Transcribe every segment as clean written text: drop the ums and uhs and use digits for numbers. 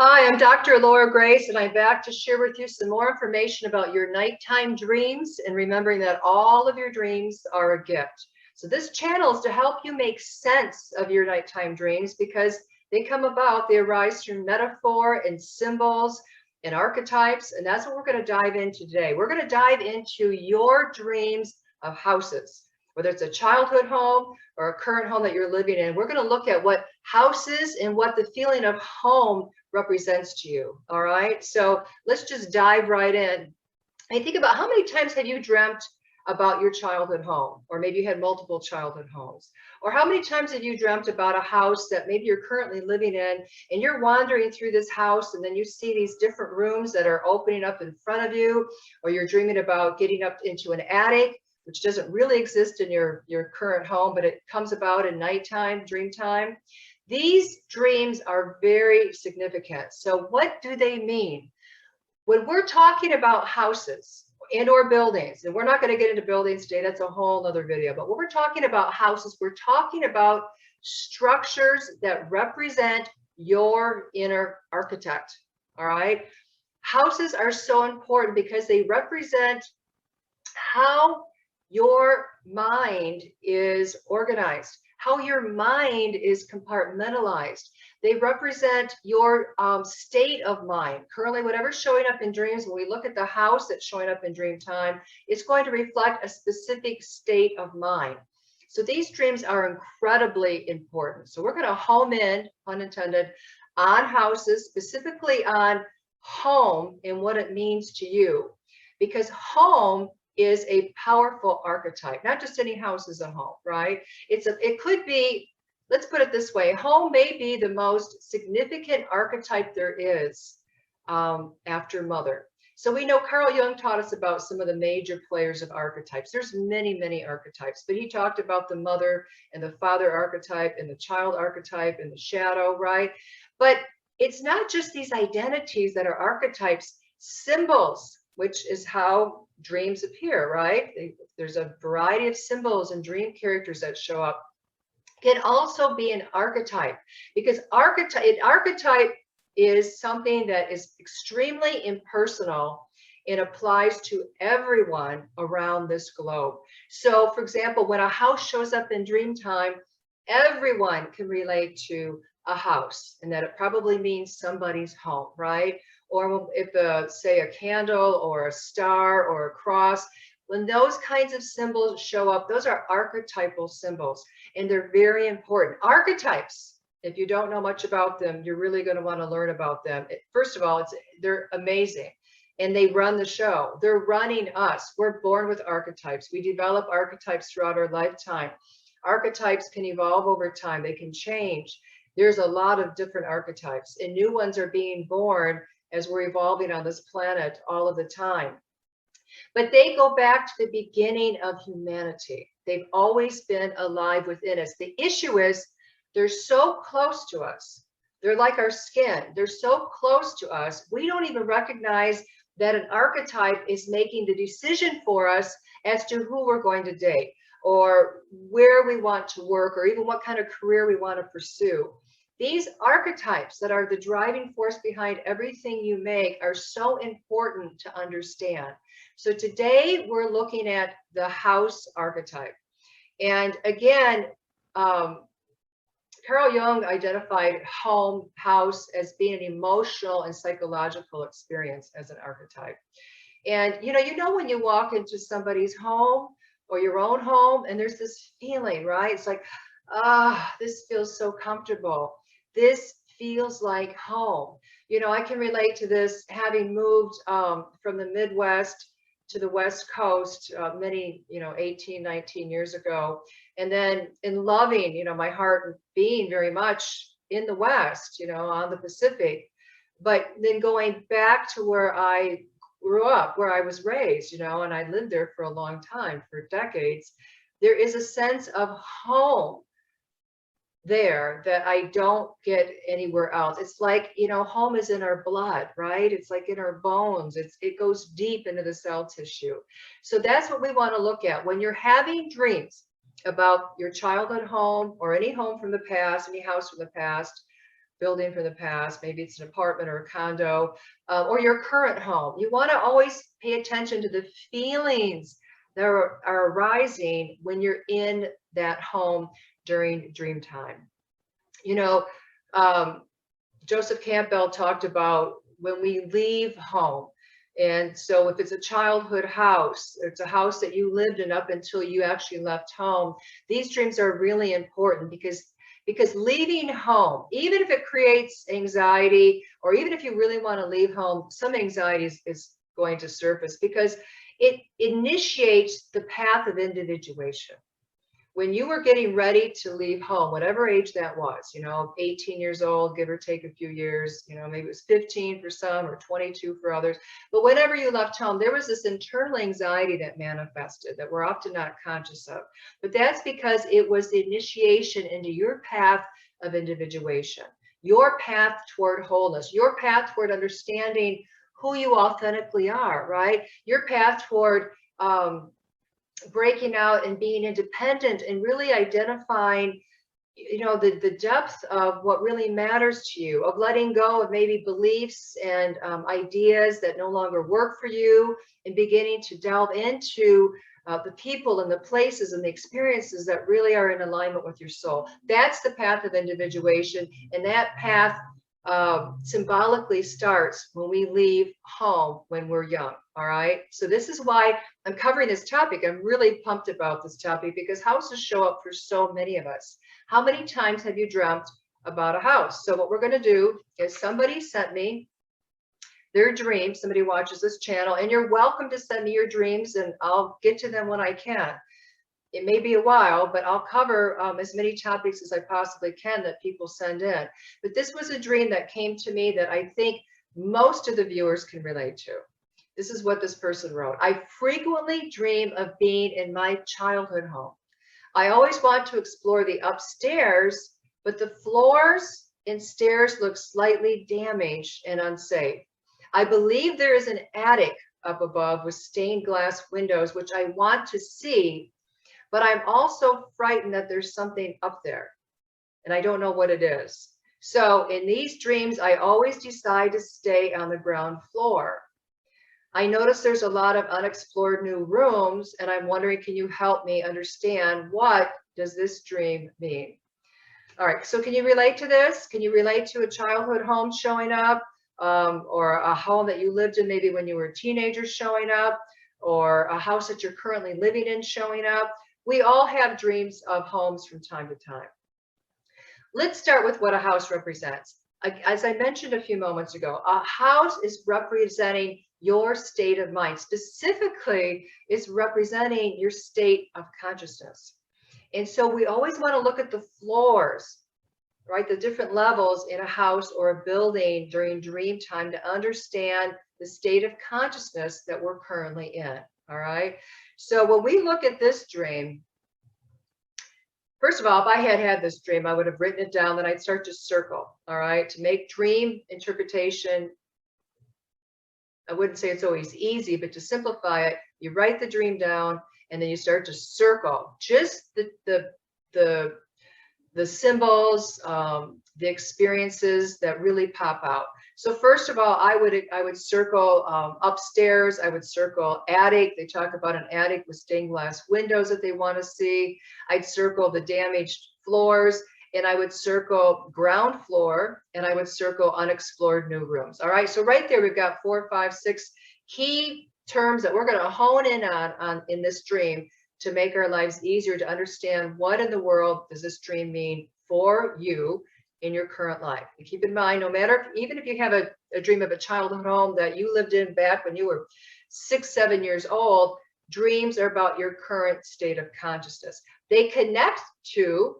Hi, I'm Dr. Laura Grace, and I'm back to share with you some more information about your nighttime dreams and remembering that all of your dreams are a gift. So this channel is to help you make sense of your nighttime dreams because they come about, they arise through metaphor and symbols and archetypes, and that's what we're going to dive into today. We're going to dive into your dreams of houses, whether it's a childhood home or a current home that you're living in. We're going to look at what houses and what the feeling of home represents to you. All right, so let's just dive right in and think about how many times have you dreamt about your childhood home, or maybe you had multiple childhood homes, or how many times have you dreamt about a house that maybe you're currently living in, and you're wandering through this house and then you see these different rooms that are opening up in front of you, or you're dreaming about getting up into an attic, which doesn't really exist in your current home, but it comes about in nighttime, dream time. These dreams are very significant. So what do they mean? When we're talking about houses and or buildings, and we're not going to get into buildings today, that's a whole other video, but when we're talking about houses, we're talking about structures that represent your inner architect. All right. Houses are so important because they represent how your mind is organized, how your mind is compartmentalized. They represent your state of mind. Currently, whatever's showing up in dreams, when we look at the house that's showing up in dream time, it's going to reflect a specific state of mind. So these dreams are incredibly important. So we're going to home in, pun intended, on houses, specifically on home and what it means to you. Because home is a powerful archetype. Not just any house is a home, right? It could be, let's put it this way, home may be the most significant archetype there is after mother. So we know Carl Jung taught us about some of the major players of archetypes. There's many, many archetypes, but he talked about the mother and the father archetype and the child archetype and the shadow, right? But it's not just these identities that are archetypes, symbols, which is how dreams appear, right? There's a variety of symbols and dream characters that show up. Can also be an archetype, because archetype is something that is extremely impersonal. It applies to everyone around this globe. So for example, when a house shows up in dream time, everyone can relate to a house, and that it probably means somebody's home, right? Or if say a candle or a star or a cross, when those kinds of symbols show up, those are archetypal symbols, and they're very important. Archetypes, if you don't know much about them, you're really going to want to learn about them. First of all, they're amazing, and they run the show. They're running us. We're born with archetypes. We develop archetypes throughout our lifetime. Archetypes can evolve over time. They can change. There's a lot of different archetypes, and new ones are being born as we're evolving on this planet all of the time. But they go back to the beginning of humanity. They've always been alive within us. The issue is they're so close to us. They're like our skin. They're so close to us. We don't even recognize that an archetype is making the decision for us as to who we're going to date, or where we want to work, or even what kind of career we want to pursue. These archetypes that are the driving force behind everything you make are so important to understand. So today we're looking at the house archetype. And again, Carl Jung identified home, house as being an emotional and psychological experience as an archetype. And you know when you walk into somebody's home or your own home, and there's this feeling, right? It's like, this feels so comfortable. This feels like home. I can relate to this, having moved from the Midwest to the West Coast many, 18, 19 years ago. And then in loving, my heart being very much in the West, on the Pacific, but then going back to where I grew up, where I was raised, and I lived there for a long time, for decades. There is a sense of home there that I don't get anywhere else. It's like, home is in our blood, right? It's like in our bones. It goes deep into the cell tissue. So that's what we want to look at. When you're having dreams about your childhood home or any home from the past, any house from the past, building from the past. Maybe it's an apartment or a condo, or your current home. You want to always pay attention to the feelings that are arising when you're in that home during dream time. You know, Joseph Campbell talked about when we leave home. And so if it's a childhood house, it's a house that you lived in up until you actually left home, these dreams are really important because leaving home, even if it creates anxiety, or even if you really want to leave home, some anxiety is going to surface because it initiates the path of individuation. When you were getting ready to leave home, whatever age that was, 18 years old, give or take a few years, maybe it was 15 for some or 22 for others. But whenever you left home, there was this internal anxiety that manifested that we're often not conscious of. But that's because it was the initiation into your path of individuation, your path toward wholeness, your path toward understanding who you authentically are, right? Your path toward breaking out and being independent and really identifying, the depth of what really matters to you, of letting go of maybe beliefs and ideas that no longer work for you, and beginning to delve into the people and the places and the experiences that really are in alignment with your soul. That's the path of individuation, and that path symbolically starts when we leave home when we're young. All right. So this is why I'm covering this topic. I'm really pumped about this topic because houses show up for so many of us. How many times have you dreamt about a house? So what we're going to do is somebody sent me their dreams. Somebody watches this channel, and you're welcome to send me your dreams and I'll get to them when I can. It may be a while, but I'll cover as many topics as I possibly can that people send in. But this was a dream that came to me that I think most of the viewers can relate to. This is what this person wrote. I frequently dream of being in my childhood home. I always want to explore the upstairs, but the floors and stairs look slightly damaged and unsafe. I believe there is an attic up above with stained glass windows, which I want to see, but I'm also frightened that there's something up there and I don't know what it is. So in these dreams, I always decide to stay on the ground floor. I notice there's a lot of unexplored new rooms, and I'm wondering, can you help me understand what does this dream mean? All right, so can you relate to this? Can you relate to a childhood home showing up, or a home that you lived in maybe when you were a teenager showing up, or a house that you're currently living in showing up? We all have dreams of homes from time to time. Let's start with what a house represents. As I mentioned a few moments ago, a house is representing your state of mind. Specifically, it's representing your state of consciousness. And so we always want to look at the floors, right? The different levels in a house or a building during dream time to understand the state of consciousness that we're currently in. All right. So when we look at this dream, first of all, if I had had this dream, I would have written it down, then I'd start to circle, all right? To make dream interpretation, I wouldn't say it's always easy, but to simplify it, you write the dream down and then you start to circle just the symbols, the experiences that really pop out. So first of all, I would circle upstairs. I would circle attic. They talk about an attic with stained glass windows that they want to see. I'd circle the damaged floors, and I would circle ground floor, and I would circle unexplored new rooms. All right, so right there we've got 4, 5, 6 key terms that we're going to hone in on in this dream to make our lives easier to understand what in the world does this dream mean for you in your current life. And keep in mind, no matter, even if you have a dream of a childhood home that you lived in back when you were 6, 7 years old, dreams are about your current state of consciousness. They connect to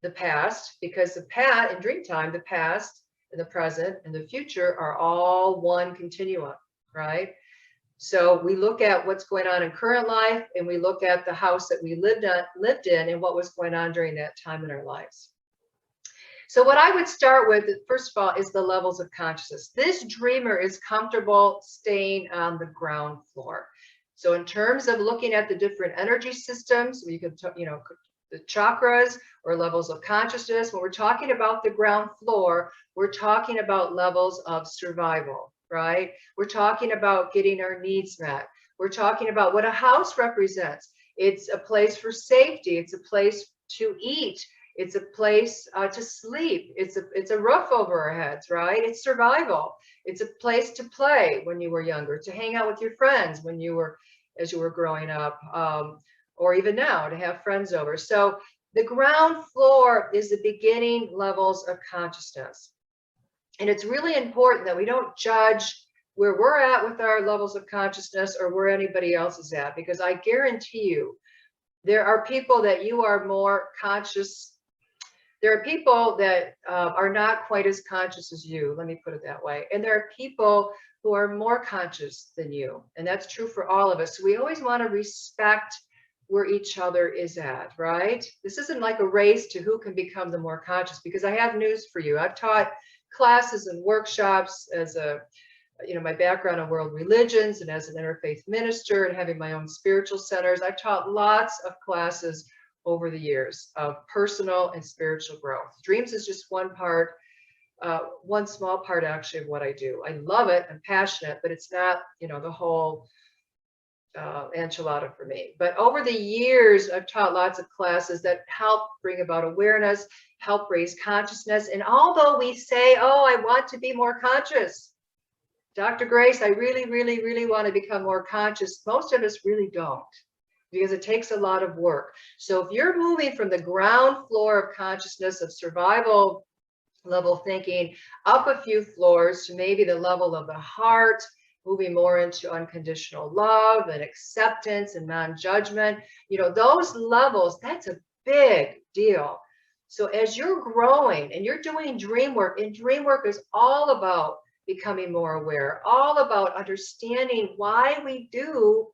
the past because the past, in dream time, the past and the present and the future are all one continuum, right? So we look at what's going on in current life, and we look at the house that we lived in and what was going on during that time in our lives. So what I would start with, first of all, is the levels of consciousness. This dreamer is comfortable staying on the ground floor. So in terms of looking at the different energy systems, you could, the chakras or levels of consciousness. When we're talking about the ground floor, we're talking about levels of survival, right? We're talking about getting our needs met. We're talking about what a house represents. It's a place for safety. It's a place to eat. It's a place to sleep. It's a roof over our heads, right? It's survival. It's a place to play when you were younger, to hang out with your friends when you were, as you were growing up, or even now to have friends over. So the ground floor is the beginning levels of consciousness. And it's really important that we don't judge where we're at with our levels of consciousness or where anybody else is at, because I guarantee you, there are people that you are more conscious. There are people that are not quite as conscious as you, let me put it that way. And there are people who are more conscious than you. And that's true for all of us. So we always want to respect where each other is at, right? This isn't like a race to who can become the more conscious, because I have news for you. I've taught classes and workshops as a, my background in world religions and as an interfaith minister and having my own spiritual centers. I've taught lots of classes over the years of personal and spiritual growth. Dreams is just one part, one small part actually of what I do. I love it, I'm passionate, but it's not, the whole enchilada for me. But over the years, I've taught lots of classes that help bring about awareness, help raise consciousness. And although we say, oh, I want to be more conscious, Dr. Grace, I really, really, really want to become more conscious, most of us really don't, because it takes a lot of work. So if you're moving from the ground floor of consciousness of survival level thinking up a few floors to maybe the level of the heart, moving more into unconditional love and acceptance and non-judgment, those levels, that's a big deal. So as you're growing and you're doing dream work, and dream work is all about becoming more aware, all about understanding why we do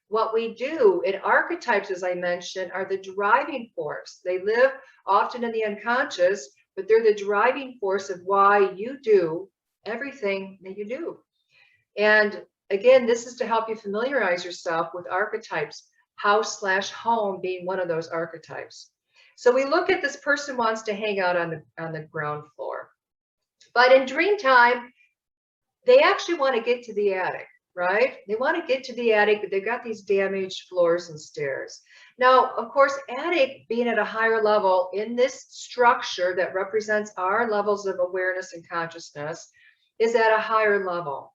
what we do. And archetypes, as I mentioned, are the driving force. They live often in the unconscious, but they're the driving force of why you do everything that you do. And again, this is to help you familiarize yourself with archetypes, house/home being one of those archetypes. So we look at this person wants to hang out on the ground floor, but in dream time, they actually want to get to the attic, right? They want to get to the attic, but they've got these damaged floors and stairs. Now, of course, attic being at a higher level in this structure that represents our levels of awareness and consciousness is at a higher level.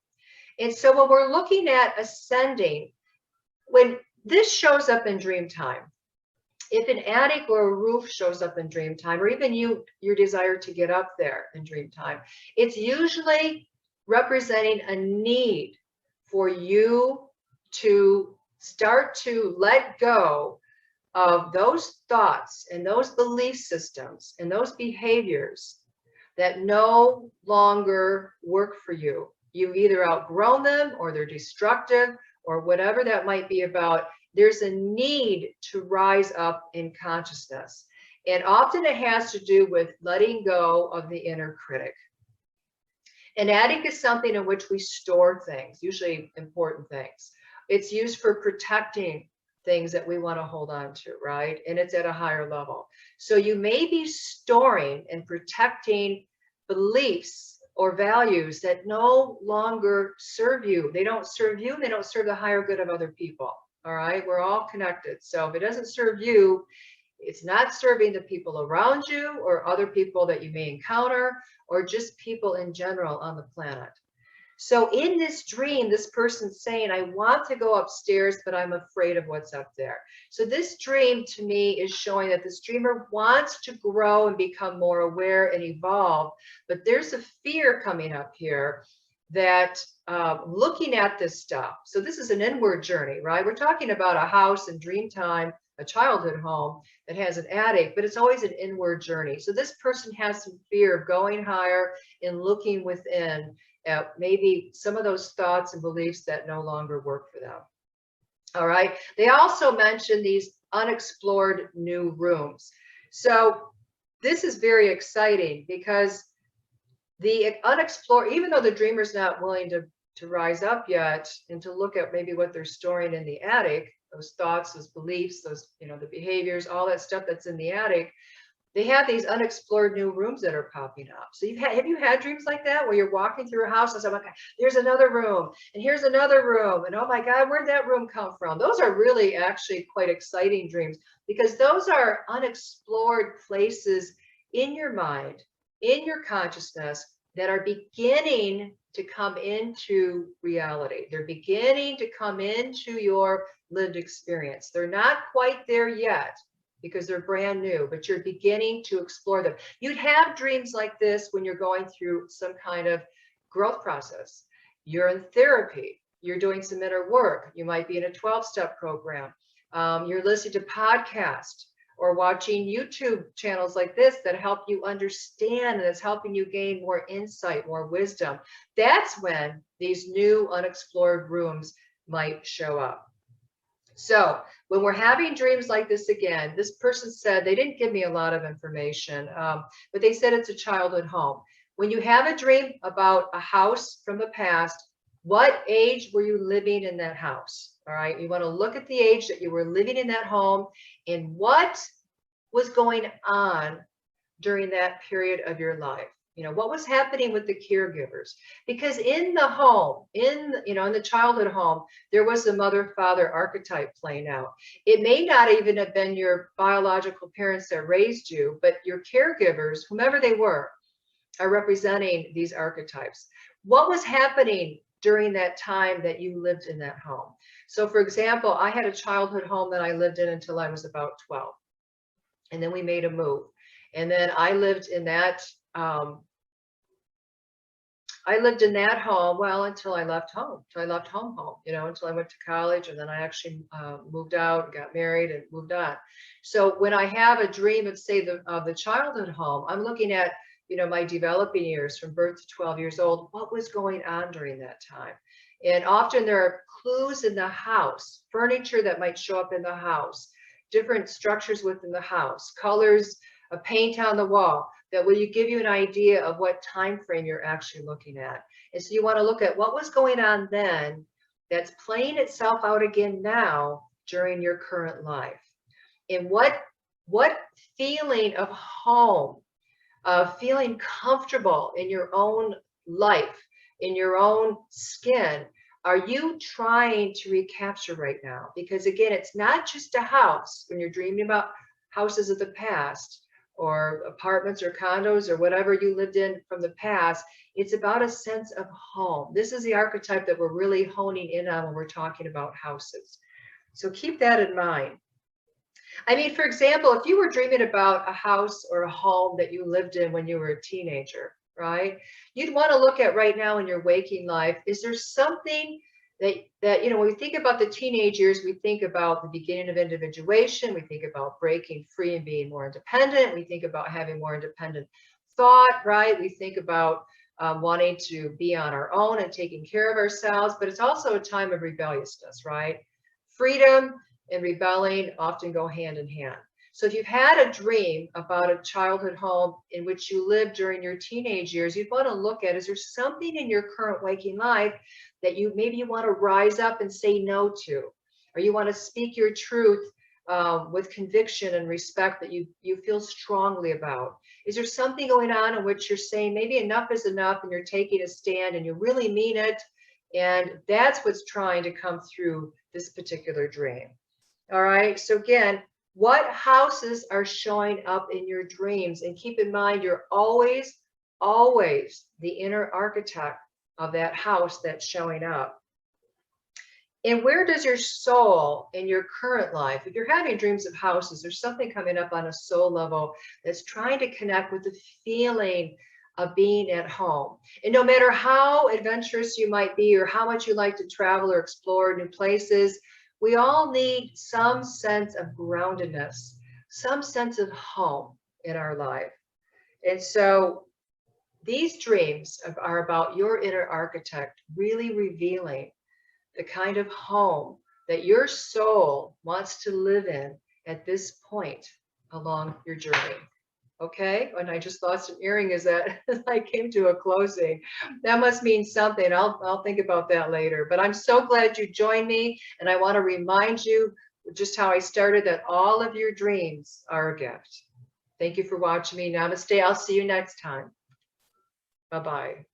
And so when we're looking at ascending, when this shows up in dream time, if an attic or a roof shows up in dream time, or even your desire to get up there in dream time, it's usually representing a need for you to start to let go of those thoughts and those belief systems and those behaviors that no longer work for you. You've either outgrown them or they're destructive or whatever that might be about. There's a need to rise up in consciousness. And often it has to do with letting go of the inner critic. An attic is something in which we store things, usually important things. It's used for protecting things that we want to hold on to, right? And it's at a higher level. So you may be storing and protecting beliefs or values that no longer serve you. They don't serve you, and they don't serve the higher good of other people. All right, we're all connected. So if it doesn't serve you, it's not serving the people around you or other people that you may encounter, or just people in general on the planet. So in this dream, this person's saying, I want to go upstairs, but I'm afraid of what's up there. So this dream to me is showing that this dreamer wants to grow and become more aware and evolve, but there's a fear coming up here that looking at this stuff. So this is an inward journey, right? We're talking about a house in dream time, a childhood home that has an attic, but it's always an inward journey. So this person has some fear of going higher and looking within at maybe some of those thoughts and beliefs that no longer work for them. All right. They also mentioned these unexplored new rooms. So this is very exciting because the unexplored, even though the dreamer's not willing to rise up yet and to look at maybe what they're storing in the attic, those thoughts, those beliefs, those, the behaviors, all that stuff that's in the attic, they have these unexplored new rooms that are popping up. So have you had dreams like that where you're walking through a house and say, okay, there's another room and here's another room. And oh my God, where'd that room come from? Those are really actually quite exciting dreams because those are unexplored places in your mind, in your consciousness that are beginning to come into reality. They're beginning to come into your lived experience. They're not quite there yet, because they're brand new, but you're beginning to explore them. You'd have dreams like this when you're going through some kind of growth process. You're in therapy, you're doing some inner work. You might be in a 12-step program. You're listening to podcasts or watching YouTube channels like this that help you understand and it's helping you gain more insight, more wisdom. That's when these new unexplored rooms might show up. So when we're having dreams like this again, this person said, they didn't give me a lot of information, but they said it's a childhood home. When you have a dream about a house from the past, what age were you living in that house? All right. You want to look at the age that you were living in that home and what was going on during that period of your life. What was happening with the caregivers? Because in the home, in the childhood home, there was the mother-father archetype playing out. It may not even have been your biological parents that raised you, but your caregivers, whomever they were, are representing these archetypes. What was happening during that time that you lived in that home? So for example, I had a childhood home that I lived in until I was about 12. And then we made a move. And then I lived in that home, well, until I left home, until I went to college, and then I actually moved out, got married, and moved on. So when I have a dream of, say, the childhood home, I'm looking at, my developing years from birth to 12 years old, what was going on during that time? And often there are clues in the house, furniture that might show up in the house, different structures within the house, colors, a paint on the wall that will give you an idea of what time frame you're actually looking at. And so you want to look at what was going on then that's playing itself out again now during your current life. And what feeling of home, of feeling comfortable in your own life, in your own skin, are you trying to recapture right now? Because again, it's not just a house. When you're dreaming about houses of the past, or apartments or condos or whatever you lived in from the past, it's about a sense of home. This is the archetype that we're really honing in on when we're talking about houses. So keep that in mind. I mean, for example, if you were dreaming about a house or a home that you lived in when you were a teenager, right? You'd want to look at right now in your waking life, is there something that when we think about the teenage years, we think about the beginning of individuation, we think about breaking free and being more independent, we think about having more independent thought, right? We think about wanting to be on our own and taking care of ourselves, but it's also a time of rebelliousness, right? Freedom and rebelling often go hand in hand. So if you've had a dream about a childhood home in which you lived during your teenage years, you'd want to look at, is there something in your current waking life that maybe you want to rise up and say no to, or you want to speak your truth with conviction and respect that you feel strongly about? Is there something going on in which you're saying maybe enough is enough and you're taking a stand and you really mean it? And that's what's trying to come through this particular dream. All right. So again, what houses are showing up in your dreams? And keep in mind, you're always the inner architect of that house that's showing up. And where does your soul in your current life, if you're having dreams of houses, there's something coming up on a soul level that's trying to connect with the feeling of being at home. And no matter how adventurous you might be or how much you like to travel or explore new places, we all need some sense of groundedness, some sense of home in our life. And so these dreams are about your inner architect really revealing the kind of home that your soul wants to live in at this point along your journey. Okay, and I just lost an earring as that I came to a closing. That must mean something. I'll think about that later. But I'm so glad you joined me, and I want to remind you just how I started, that all of your dreams are a gift. Thank you for watching me. Namaste. I'll see you next time. Bye-bye.